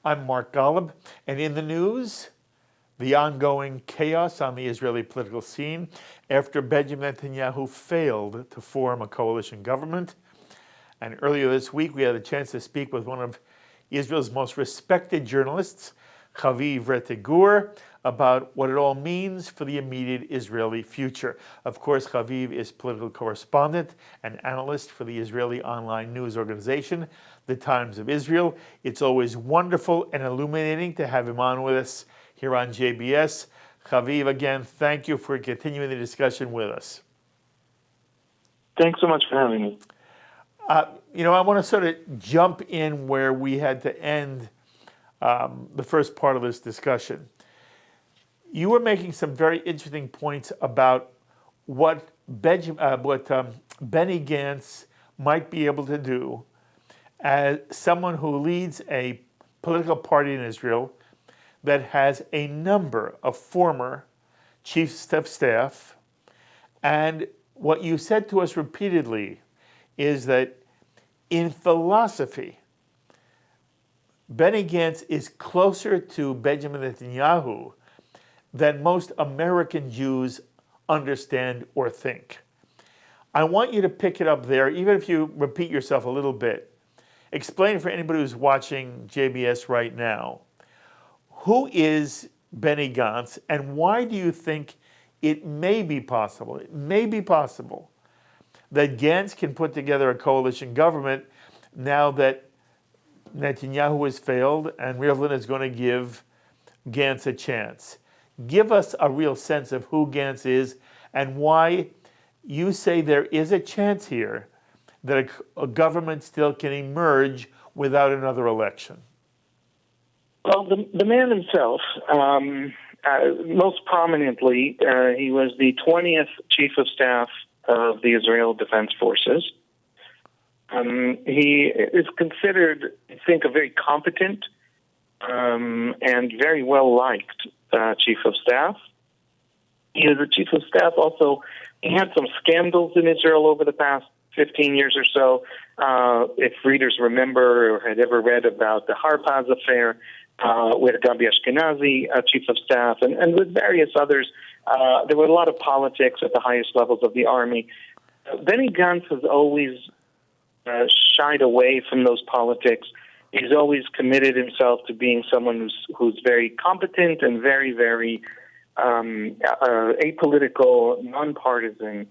I'm Mark Golub, and in the news, the ongoing chaos on the Israeli political scene after Benjamin Netanyahu failed to form a coalition government. And earlier this week, we had a chance to speak with one of Israel's most respected journalists, Haviv Rettig Gur, about what it all means for the immediate Israeli future. Of course, Haviv is political correspondent and analyst for the Israeli online news organization, The Times of Israel. It's always wonderful and illuminating to have him on with us here on JBS. Haviv, again, thank you for continuing the discussion with us. Thanks so much for having me. I want to sort of jump in where we had to end the first part of this discussion. You were making some very interesting points about what Benny Gantz might be able to do as someone who leads a political party in Israel that has a number of former chiefs of staff. And what you said to us repeatedly is that in philosophy, Benny Gantz is closer to Benjamin Netanyahu than most American Jews understand or think. I want you to pick it up there, even if you repeat yourself a little bit. Explain for anybody who's watching JBS right now, who is Benny Gantz and why do you think it may be possible that Gantz can put together a coalition government now that Netanyahu has failed and Rivlin is going to give Gantz a chance? Give us a real sense of who Gantz is and why you say there is a chance here that a government still can emerge without another election. Well, the man himself, most prominently, he was the 20th Chief of Staff of the Israel Defense Forces. He is considered, I think, a very competent and very well-liked Chief of Staff. He is a Chief of Staff also. He had some scandals in Israel over the past 15 years or so. If readers remember or had ever read about the Harpaz affair with Gabi Ashkenazi, Chief of Staff, and with various others, there were a lot of politics at the highest levels of the army. Benny Gantz has always shied away from those politics. He's always committed himself to being someone who's very competent and very, very apolitical, nonpartisan.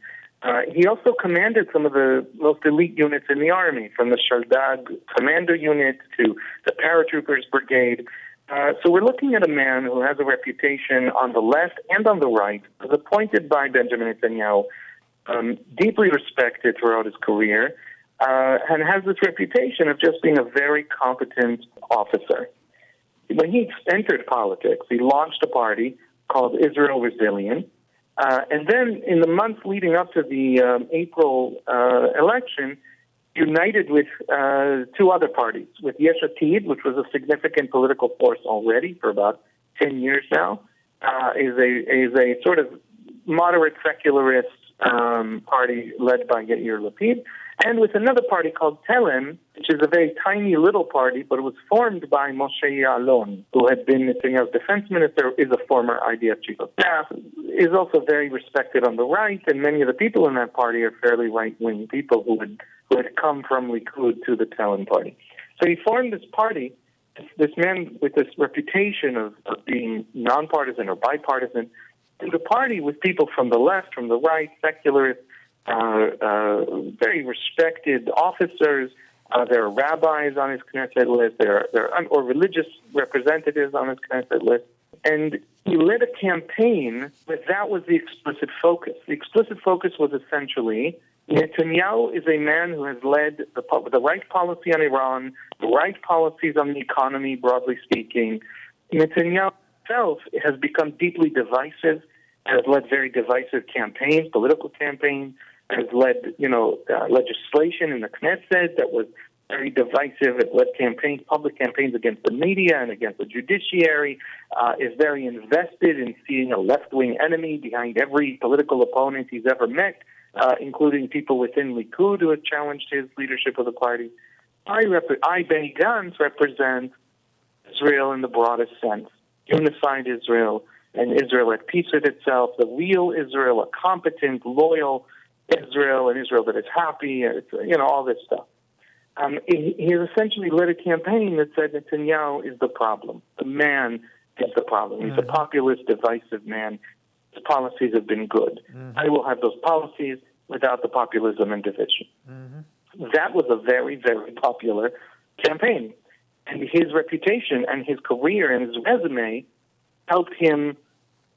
He also commanded some of the most elite units in the army, from the Shaldag Commander Unit to the Paratroopers Brigade. So we're looking at a man who has a reputation on the left and on the right, was appointed by Benjamin Netanyahu, deeply respected throughout his career, and has this reputation of just being a very competent officer. When he entered politics, he launched a party called Israel Resilient, and then in the months leading up to the April election, united with two other parties, with Yesh Atid, which was a significant political force already for about 10 years now, is a sort of moderate secularist party led by Yair Lapid, and with another party called Telem, which is a very tiny little party, but it was formed by Moshe Ya'alon, who had been Netanyahu's defense minister, is a former IDF chief of staff, is also very respected on the right, and many of the people in that party are fairly right-wing people who had come from Likud to the Telem party. So he formed this party, this man with this reputation of being nonpartisan or bipartisan, and the party with people from the left, from the right, secularists, very respected officers. There are rabbis on his Knesset list. There are religious representatives on his Knesset list. And he led a campaign, but that was the explicit focus. The explicit focus was essentially Netanyahu is a man who has led the right policy on Iran, the right policies on the economy, broadly speaking. Netanyahu himself has become deeply divisive, has led very divisive campaigns, political campaigns, has led, legislation in the Knesset that was very divisive. It led campaigns, public campaigns against the media and against the judiciary, is very invested in seeing a left-wing enemy behind every political opponent he's ever met, including people within Likud who have challenged his leadership of the party. I, Benny Ganz, represent Israel in the broadest sense, unified Israel, and Israel at peace with itself, the real Israel, a competent, loyal Israel, an Israel that is happy, all this stuff. He essentially led a campaign that said Netanyahu is the problem. The man is the problem. He's a populist, divisive man. His policies have been good. I will have those policies without the populism and division. That was a very, very popular campaign. And his reputation and his career and his resume helped him,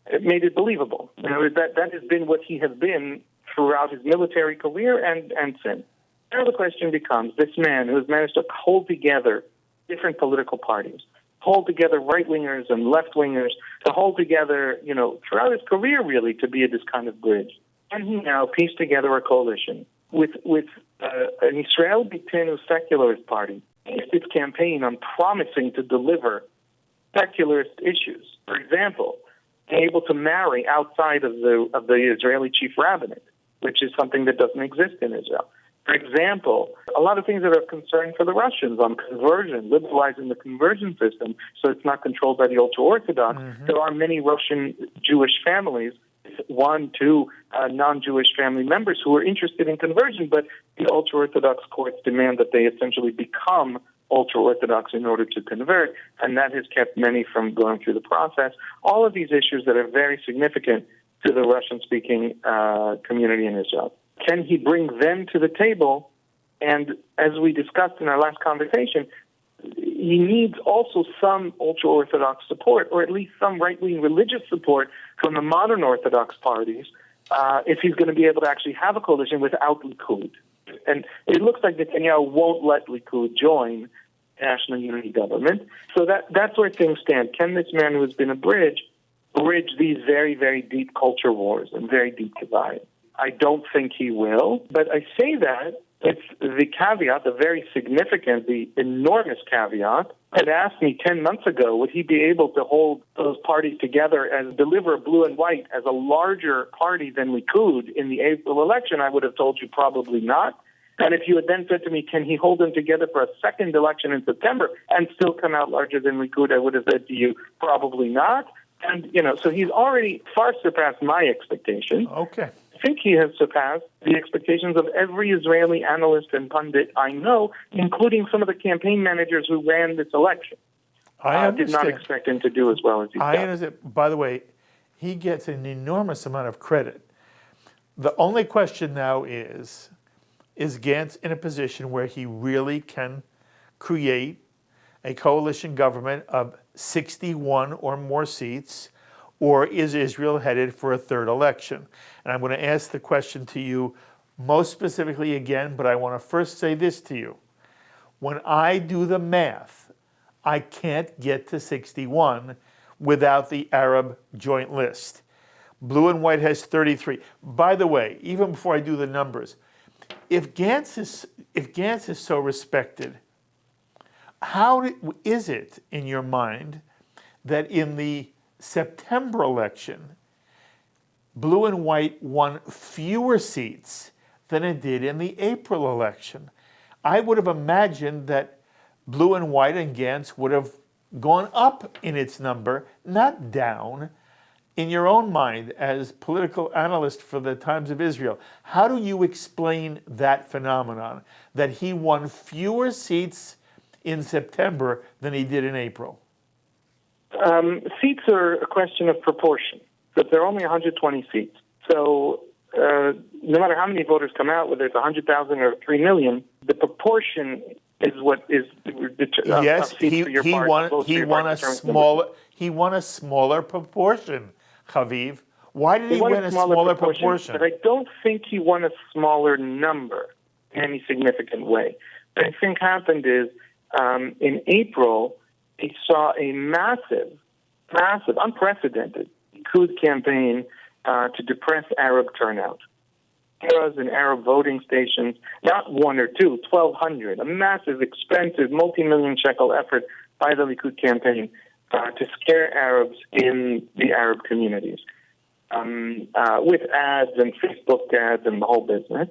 it made it believable. That has been what he has been throughout his military career and since. Now the question becomes, this man who has managed to hold together different political parties, hold together right-wingers and left-wingers, to hold together, throughout his career really, to be this kind of bridge. And he now pieced together a coalition with an Israel Beitenu secularist party, its campaign on promising to deliver secularist issues. For example, being able to marry outside of the Israeli chief rabbinate, which is something that doesn't exist in Israel. For example, a lot of things that are of concern for the Russians on conversion, liberalizing the conversion system so it's not controlled by the ultra-Orthodox. There are many Russian Jewish families, 1, 2 non-Jewish family members who are interested in conversion, but the ultra-Orthodox courts demand that they essentially become ultra-Orthodox in order to convert, and that has kept many from going through the process. All of these issues that are very significant to the Russian-speaking community in Israel. Can he bring them to the table? And as we discussed in our last conversation, he needs also some ultra-Orthodox support, or at least some right-wing religious support from the modern Orthodox parties, if he's going to be able to actually have a coalition without Likud. And it looks like Netanyahu won't let Likud join national unity government. So that's where things stand. Can this man who has been a bridge these very, very deep culture wars and very deep divides? I don't think he will, but I say that it's the caveat, the very significant, the enormous caveat, that asked me 10 months ago, would he be able to hold those parties together and deliver blue and white as a larger party than Likud in the April election? I would have told you probably not. And if you had then said to me, can he hold them together for a second election in September and still come out larger than Likud, I would have said to you, probably not. And, so he's already far surpassed my expectations. Okay. I think he has surpassed the expectations of every Israeli analyst and pundit I know, including some of the campaign managers who ran this election. I did not expect him to do as well as he's done. I understand. By the way, he gets an enormous amount of credit. The only question now is Gantz in a position where he really can create a coalition government of 61 or more seats, or is Israel headed for a third election? And I'm going to ask the question to you most specifically again, but I want to first say this to you. When I do the math, I can't get to 61 without the Arab joint list. Blue and white has 33. By the way, even before I do the numbers, if Gantz is so respected, how is it in your mind that in the September election, blue and white won fewer seats than it did in the April election? I would have imagined that blue and white and Gantz would have gone up in its number, not down. In your own mind, as political analyst for the Times of Israel, how do you explain that phenomenon, that he won fewer seats in September than he did in April? Seats are a question of proportion, but there are only 120 seats. So no matter how many voters come out, whether it's 100,000 or 3 million, the proportion is what is yes. He won a smaller proportion. Haviv, why did he win a smaller proportion? But I don't think he won a smaller number in any significant way. What I think happened is in April, he saw a massive, unprecedented Likud campaign to depress Arab turnout. There was in Arab voting stations, not 1 or 2, 1,200, a massive, expensive, multi-million shekel effort by the Likud campaign to scare Arabs in the Arab communities with ads and Facebook ads and the whole business.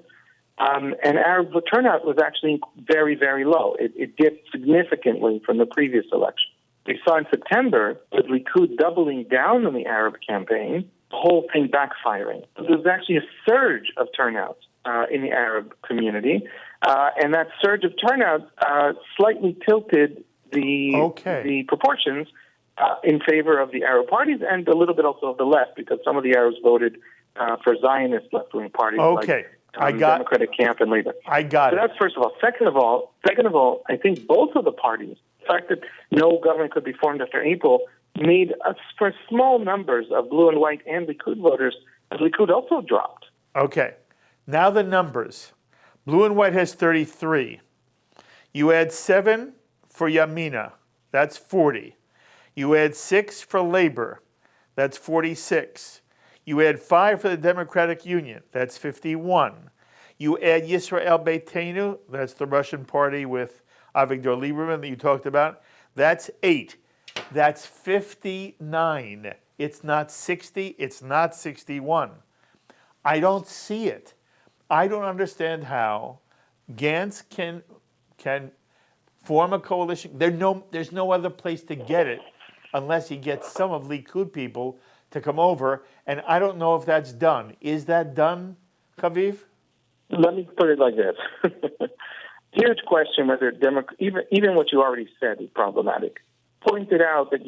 And Arab turnout was actually very, very low. It dipped significantly from the previous election. We saw in September, with Likud doubling down on the Arab campaign, the whole thing backfiring. There was actually a surge of turnout in the Arab community, and that surge of turnout slightly tilted the proportions in favor of the Arab parties and a little bit also of the left, because some of the Arabs voted for Zionist left-wing parties like Democratic Camp and Labour. I got it. So that's first of all. Second of all, I think both of the parties, the fact that no government could be formed after April, made us for small numbers of blue and white and Likud voters, as Likud also dropped. Okay. Now the numbers. Blue and white has 33. You add 7 for Yamina, that's 40. You add 6 for Labor, that's 46. You add 5 for the Democratic Union, that's 51. You add Yisrael Beitenu, that's the Russian party with Avigdor Lieberman that you talked about, that's 8. That's 59. It's not 60, it's not 61. I don't see it. I don't understand how Gantz can form a coalition. There's no other place to get it unless he gets some of Likud people to come over, and I don't know if that's done. Is that done, Haviv? Let me put it like this. Huge question whether even what you already said is problematic. Pointed out that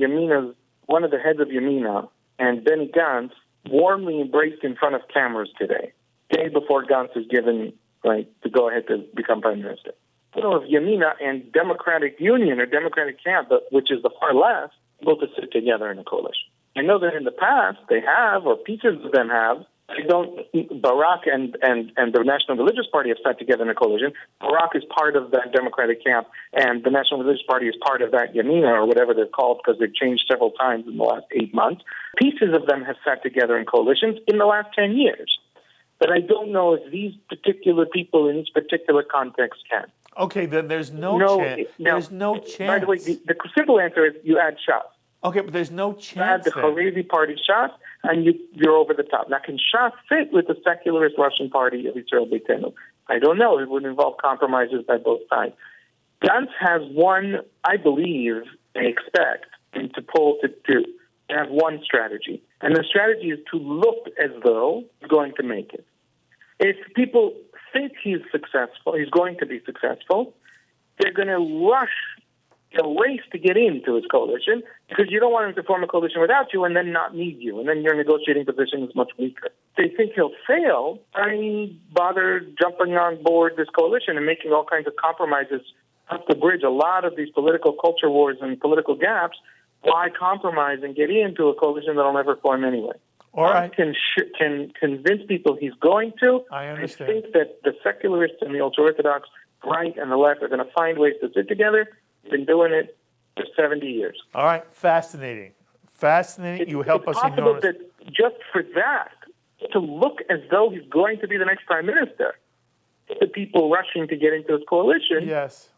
one of the heads of Yamina and Benny Gantz warmly embraced in front of cameras today, day before Gantz is given to go ahead to become prime minister. I don't know if Yamina and Democratic Union or Democratic Camp, which is the far left, able to sit together in a coalition. I know that in the past they have, or pieces of them have. Barak and the National Religious Party have sat together in a coalition. Barak is part of that Democratic camp, and the National Religious Party is part of that Yamina, or whatever they're called, because they've changed several times in the last 8 months. Pieces of them have sat together in coalitions in the last 10 years. But I don't know if these particular people in this particular context can. Okay, then there's no chance. There's no chance. By the way, the simple answer is you add Shas. Okay, but there's no chance. You add the Haviv party Shas, and you're over the top. Now, can Shas fit with the secularist Russian party of Yisrael Beitenu? I don't know. It would involve compromises by both sides. Gantz has one, I believe, and expect him to have one strategy. And the strategy is to look as though he's going to make it. If people think he's going to be successful, they're going to rush a race to get into his coalition, because you don't want him to form a coalition without you and then not need you, and then your negotiating position is much weaker. They think he'll fail. I bother jumping on board this coalition and making all kinds of compromises up to bridge a lot of these political culture wars and political gaps. Why compromise and get into a coalition that'll never form anyway? All right. Can convince people he's going to. I understand. I think that the secularists and the ultra-Orthodox right and the left are going to find ways to sit together. Been doing it for 70 years. All right, fascinating. You help us enormously. It's possible that just for that, to look as though he's going to be the next prime minister, the people rushing to get into his coalition, yes,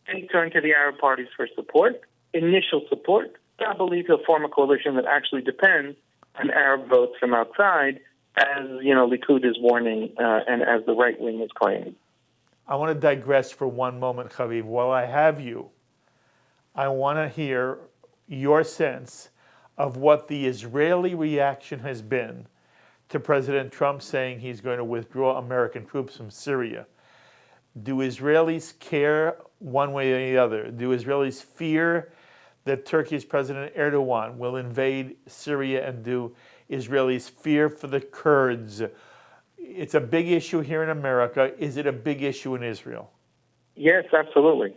they turn to the Arab parties for support, initial support. I believe he'll form a coalition that actually depends on Arab votes from outside, as Likud is warning, and as the right wing is claiming. I want to digress for one moment, Haviv. While I have you, I want to hear your sense of what the Israeli reaction has been to President Trump saying he's going to withdraw American troops from Syria. Do Israelis care one way or the other? Do Israelis fear that Turkey's President Erdogan will invade Syria, and do Israelis fear for the Kurds? It's a big issue here in America. Is it a big issue in Israel? Yes, absolutely.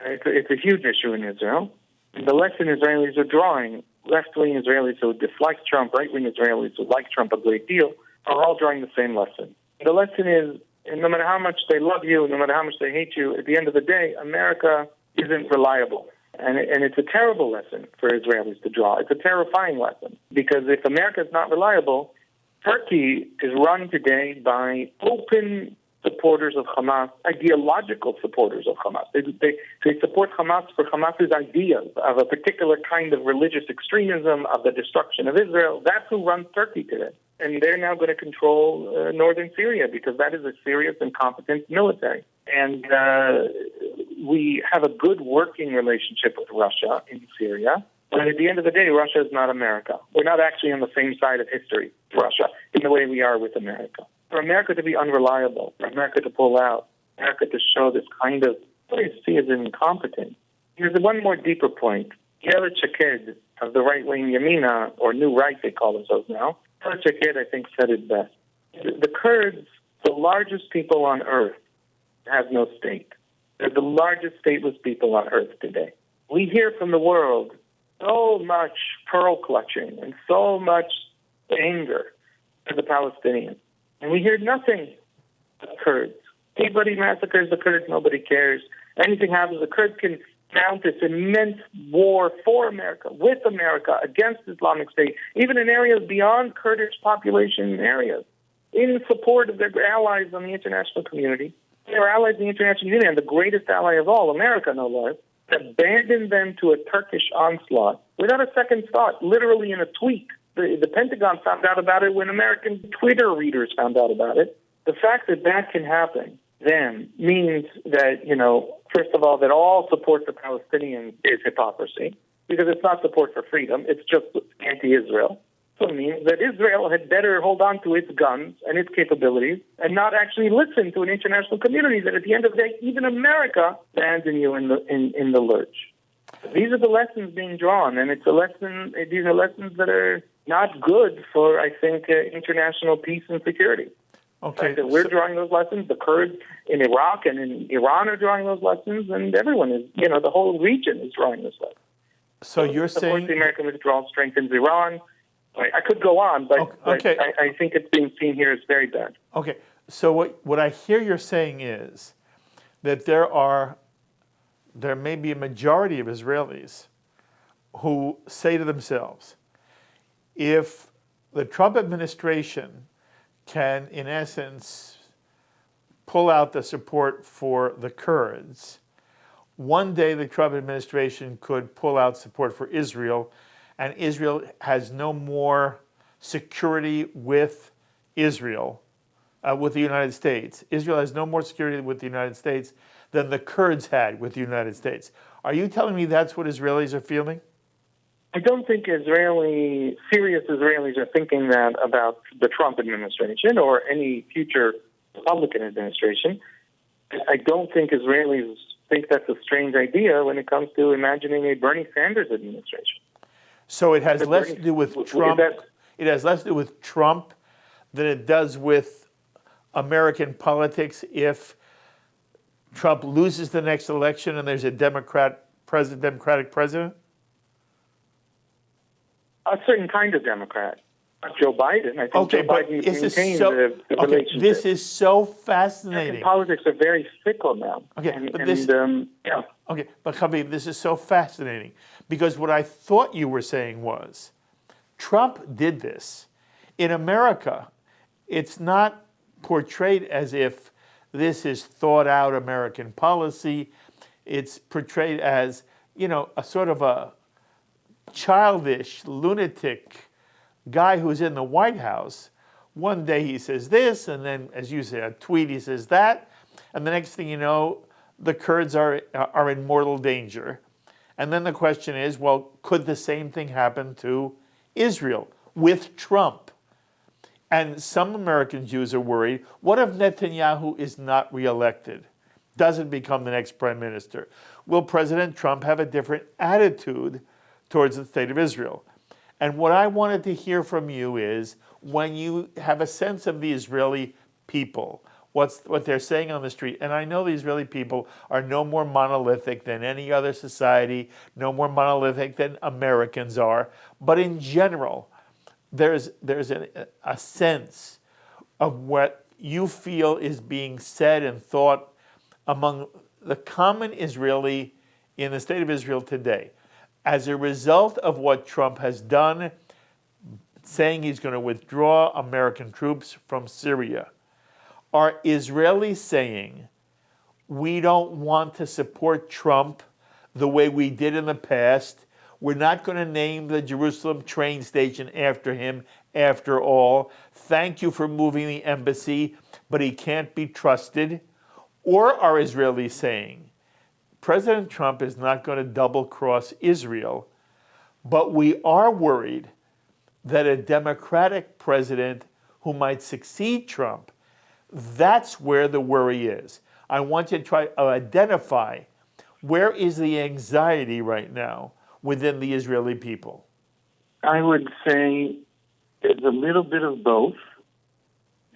It's a huge issue in Israel. The lesson Israelis are drawing, left-wing Israelis who dislike Trump, right-wing Israelis who like Trump a great deal, are all drawing the same lesson. The lesson is, no matter how much they love you, no matter how much they hate you, at the end of the day, America isn't reliable. And it's a terrible lesson for Israelis to draw. It's a terrifying lesson, because if America is not reliable, Turkey is run today by open supporters of Hamas, ideological supporters of Hamas. They support Hamas for Hamas's ideas of a particular kind of religious extremism, of the destruction of Israel. That's who runs Turkey today. And they're now going to control northern Syria, because that is a serious and competent military. And we have a good working relationship with Russia in Syria. But at the end of the day, Russia is not America. We're not actually on the same side of history with Russia in the way we are with America. For America to be unreliable, for America to pull out, America to show this kind of what I see as incompetence. Here's one more deeper point. Yael Shaked of the right-wing Yamina, or New Right they call themselves now, Yael Shaked, I think, said it best. The Kurds, the largest people on earth, have no state. They're the largest stateless people on earth today. We hear from the world so much pearl clutching and so much anger to the Palestinians. And we hear nothing of the Kurds. Anybody massacres the Kurds, nobody cares. Anything happens, the Kurds can mount this immense war for America, with America, against Islamic State, even in areas beyond Kurdish population areas, in support of their allies on the international community. Their allies in the international community, and the greatest ally of all, America, no less, abandoned them to a Turkish onslaught without a second thought, literally in a tweet. The Pentagon found out about it when American Twitter readers found out about it. The fact that that can happen then means that, first of all, that all support for Palestinians is hypocrisy, because it's not support for freedom, it's just anti-Israel. So it means that Israel had better hold on to its guns and its capabilities and not actually listen to an international community that at the end of the day, even America abandons you in the lurch. These are the lessons being drawn, and these are lessons that are not good for, I think, international peace and security. Okay. That we're drawing those lessons, the Kurds in Iraq and in Iran are drawing those lessons, and everyone is, the whole region is drawing those lessons. So you're saying... Of course, the American withdrawal strengthens Iran. I could go on, but, okay. but I think it's being seen here as very bad. Okay, so what I hear you're saying is that there may be a majority of Israelis who say to themselves, if the Trump administration can, in essence, pull out the support for the Kurds, one day the Trump administration could pull out support for Israel, and Israel has no more security with Israel, with the United States. Israel has no more security with the United States than the Kurds had with the United States. Are you telling me that's what Israelis are feeling? I don't think serious Israelis are thinking that about the Trump administration or any future Republican administration. I don't think Israelis think that's a strange idea when it comes to imagining a Bernie Sanders administration. So it has less to do with Trump. It has less to do with Trump than it does with American politics. If Trump loses the next election and there's a Democratic president, a certain kind of Democrat, Joe Biden. I think Joe Biden maintains the relationship. This is so fascinating. American politics are very fickle now. Okay, Okay, but Haviv, this is so fascinating because what I thought you were saying was Trump did this. In America, it's not portrayed as if this is thought out American policy. It's portrayed as, a sort of a childish, lunatic guy who's in the White House. One day he says this, and then, as you say, a tweet he says that, and the next thing you know, the Kurds are in mortal danger. And then the question is, well, could the same thing happen to Israel with Trump? And some American Jews are worried, what if Netanyahu is not reelected? Doesn't become the next prime minister? Will President Trump have a different attitude towards the state of Israel? And what I wanted to hear from you is, when you have a sense of the Israeli people, what they're saying on the street, and I know the Israeli people are no more monolithic than any other society, no more monolithic than Americans are, but in general, there's a sense of what you feel is being said and thought among the common Israeli in the state of Israel today. As a result of what Trump has done, saying he's going to withdraw American troops from Syria, are Israelis saying, we don't want to support Trump the way we did in the past? We're not going to name the Jerusalem train station after him after all. Thank you for moving the embassy, but he can't be trusted. Or are Israelis saying, President Trump is not going to double-cross Israel, but we are worried that a Democratic president who might succeed Trump, that's where the worry is. I want you to try to identify where is the anxiety right now within the Israeli people. I would say there's a little bit of both.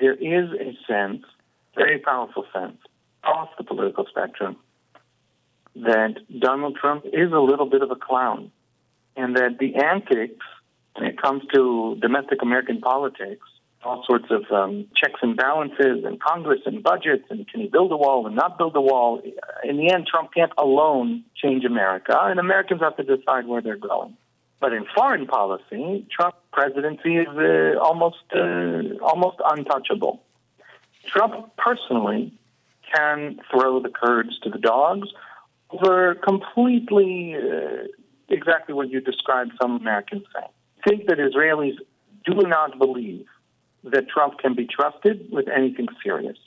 There is a sense, very powerful sense, off the political spectrum, that Donald Trump is a little bit of a clown, and that the antics, when it comes to domestic American politics, all sorts of checks and balances and Congress and budgets and can he build a wall and not build a wall, in the end, Trump can't alone change America, and Americans have to decide where they're going. But in foreign policy, Trump's presidency is almost untouchable. Trump personally can throw the Kurds to the dogs over completely exactly what you described some Americans saying. I think that Israelis do not believe that Trump can be trusted with anything serious.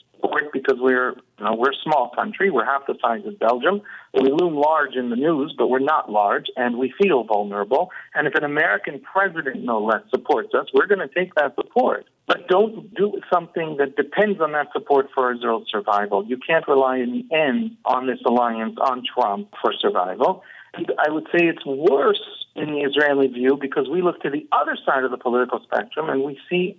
Because we're a small country, we're half the size of Belgium. We loom large in the news, but we're not large, and we feel vulnerable. And if an American president, no less, supports us, we're going to take that support. But don't do something that depends on that support for Israel's survival. You can't rely in the end on this alliance, on Trump, for survival. And I would say it's worse in the Israeli view because we look to the other side of the political spectrum and we see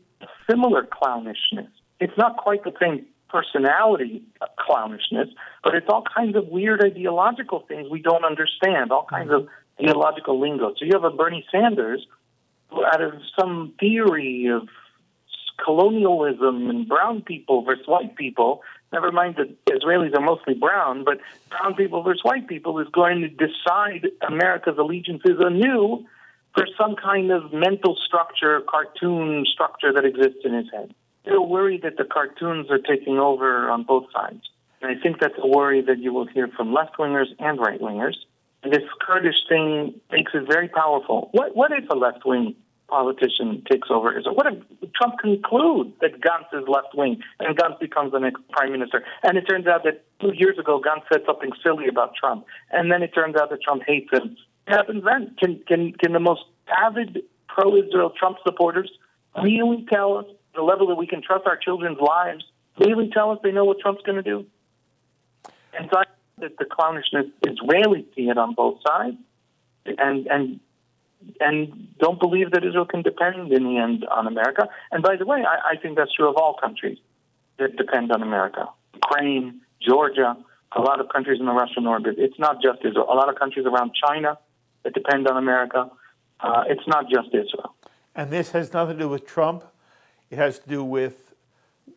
similar clownishness. It's not quite the same personality clownishness, but it's all kinds of weird ideological things we don't understand, all kinds of ideological lingo. So you have a Bernie Sanders who, out of some theory of colonialism and brown people versus white people, never mind that Israelis are mostly brown, but brown people versus white people, is going to decide America's allegiances anew for some kind of mental structure, cartoon structure that exists in his head. They're worried that the cartoons are taking over on both sides. And I think that's a worry that you will hear from left-wingers and right-wingers. And this Kurdish thing makes it very powerful. What if a left-wing politician takes over Israel? What if Trump concludes that Gantz is left-wing and Gantz becomes the next prime minister? And it turns out that 2 years ago, Gantz said something silly about Trump. And then it turns out that Trump hates him. What happens then? Can the most avid pro-Israel Trump supporters really tell us the level that we can trust our children's lives, really tell us they know what Trump's going to do? And so I think that the clownishness Israelis see it on both sides and don't believe that Israel can depend in the end on America. And by the way, I think that's true of all countries that depend on America. Ukraine, Georgia, a lot of countries in the Russian orbit. It's not just Israel. A lot of countries around China that depend on America. It's not just Israel. And this has nothing to do with Trump. It has to do with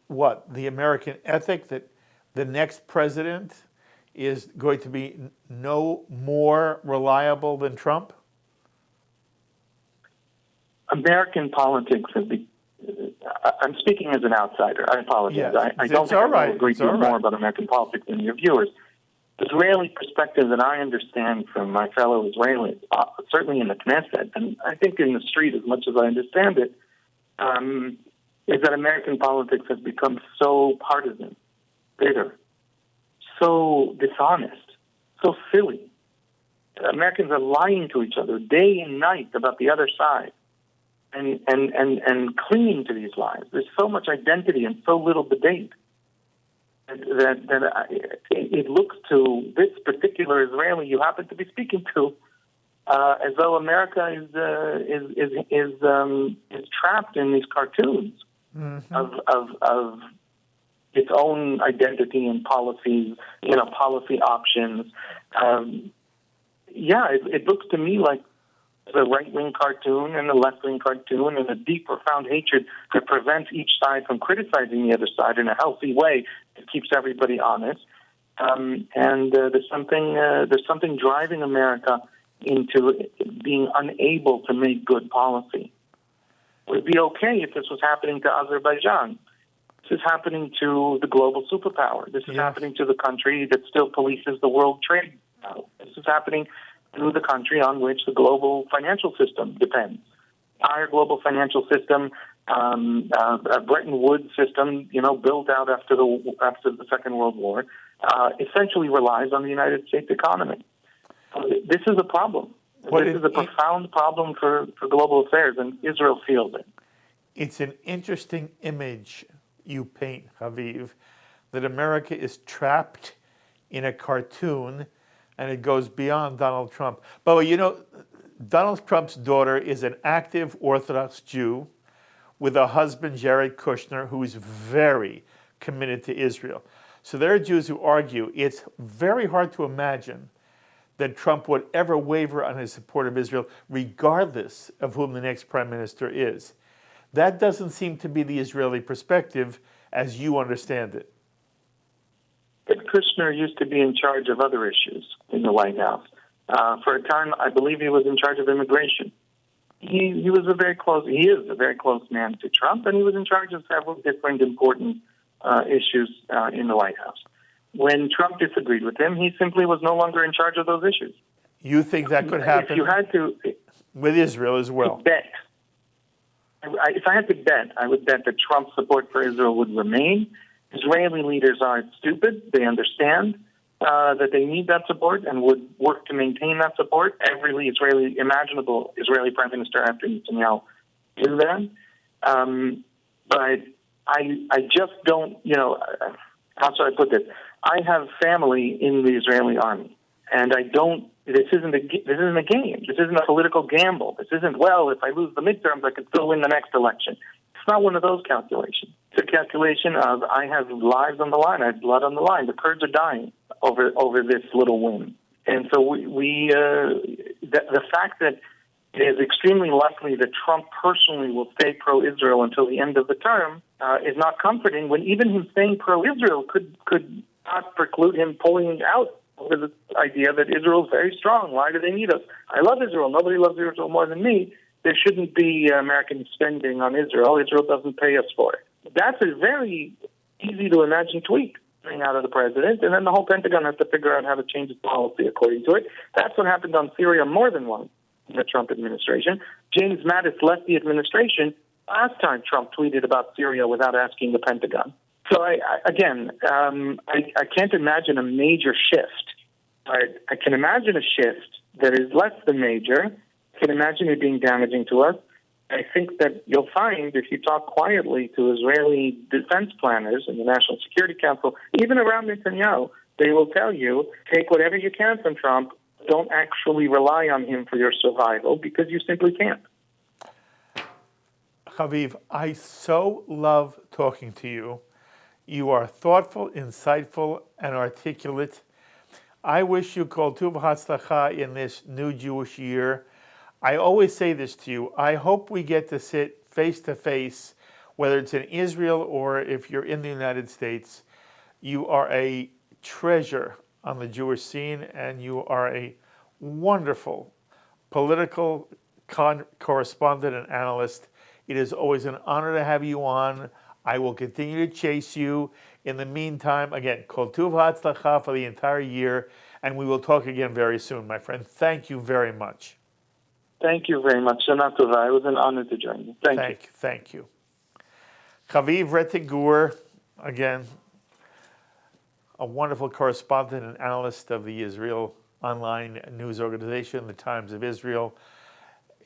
what? The American ethic that the next president is going to be no more reliable than Trump? American politics has been... I'm speaking as an outsider. I apologize. Yes. I don't think I will agree to more about American politics than your viewers. The Israeli perspective that I understand from my fellow Israelis, certainly in the Knesset, and I think in the street as much as I understand it, is that American politics has become so partisan, bitter, so dishonest, so silly. Americans are lying to each other day and night about the other side and clinging to these lies. There's so much identity and so little debate that it looks to this particular Israeli you happen to be speaking to as though America is trapped in these cartoons of its own identity and policies, policy options. It looks to me like the right-wing cartoon and the left-wing cartoon and a deep, profound hatred that prevents each side from criticizing the other side in a healthy way. It keeps everybody honest. And there's something driving America into being unable to make good policy. It would be okay if this was happening to Azerbaijan. This is happening to the global superpower. This is happening to the country that still polices the world trade now. This is happening to the country on which the global financial system depends. Our global financial system, a Bretton Woods system, built out after the Second World War, essentially relies on the United States economy. This is a problem. This is a profound problem for global affairs, and Israel feels it. It's an interesting image you paint, Haviv, that America is trapped in a cartoon and it goes beyond Donald Trump. But you know, Donald Trump's daughter is an active Orthodox Jew with a husband, Jared Kushner, who is very committed to Israel. So there are Jews who argue it's very hard to imagine that Trump would ever waver on his support of Israel, regardless of whom the next prime minister is. That doesn't seem to be the Israeli perspective as you understand it. Kushner used to be in charge of other issues in the White House. For a time, I believe he was in charge of immigration. He is a very close man to Trump, and he was in charge of several different important issues in the White House. When Trump disagreed with him, he simply was no longer in charge of those issues. You think that could happen if you had to, with Israel as well? If I had to bet, I would bet that Trump's support for Israel would remain. Israeli leaders aren't stupid. They understand that they need that support and would work to maintain that support. Every imaginable Israeli Prime Minister after Netanyahu is that. But I just don't, how should I put this? I have family in the Israeli army, and I don't. This isn't a game. This isn't a political gamble. This isn't, well, if I lose the midterms, I could still win the next election. It's not one of those calculations. It's a calculation of I have lives on the line. I have blood on the line. The Kurds are dying over this little win. And so the fact that it is extremely likely that Trump personally will stay pro-Israel until the end of the term is not comforting, when even him staying pro-Israel could not preclude him pulling out over the idea that Israel is very strong. Why do they need us? I love Israel. Nobody loves Israel more than me. There shouldn't be American spending on Israel. Israel doesn't pay us for it. That's a very easy to imagine tweet coming out of the president, and then the whole Pentagon has to figure out how to change its policy according to it. That's what happened on Syria more than once in the Trump administration. James Mattis left the administration last time Trump tweeted about Syria without asking the Pentagon. So I can't imagine a major shift. I can imagine a shift that is less than major. I can imagine it being damaging to us. I think that you'll find, if you talk quietly to Israeli defense planners in the National Security Council, even around Netanyahu, they will tell you, take whatever you can from Trump. Don't actually rely on him for your survival, because you simply can't. Haviv, I so love talking to you. You are thoughtful, insightful, and articulate. I wish you kol tuv hatzlacha in this new Jewish year. I always say this to you. I hope we get to sit face to face, whether it's in Israel or if you're in the United States. You are a treasure on the Jewish scene, and you are a wonderful political correspondent and analyst. It is always an honor to have you on. I will continue to chase you. In the meantime, again, kol tuv hatzlacha for the entire year, and we will talk again very soon, my friend. Thank you very much. Thank you very much, Shana Tova. It was an honor to join you. Thank you. Haviv Rettig Gur, again, a wonderful correspondent and analyst of the Israel online news organization, the Times of Israel.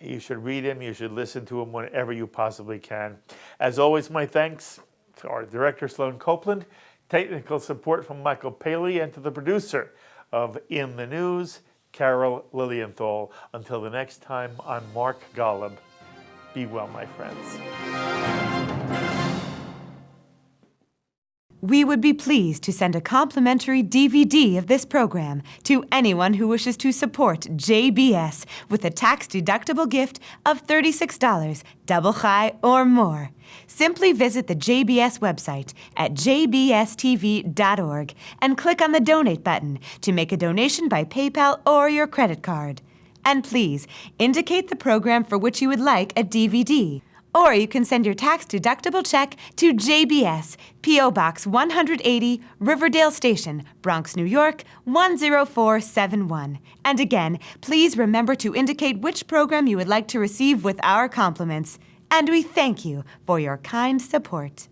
You should read him. You should listen to him whenever you possibly can. As always, my thanks to our director, Sloan Copeland, technical support from Michael Paley, and to the producer of In the News, Carol Lilienthal. Until the next time, I'm Mark Golub. Be well, my friends. We would be pleased to send a complimentary DVD of this program to anyone who wishes to support JBS with a tax-deductible gift of $36, double chai or more. Simply visit the JBS website at jbstv.org and click on the Donate button to make a donation by PayPal or your credit card. And please, indicate the program for which you would like a DVD. Or you can send your tax-deductible check to JBS, P.O. Box 180, Riverdale Station, Bronx, New York, 10471. And again, please remember to indicate which program you would like to receive with our compliments. And we thank you for your kind support.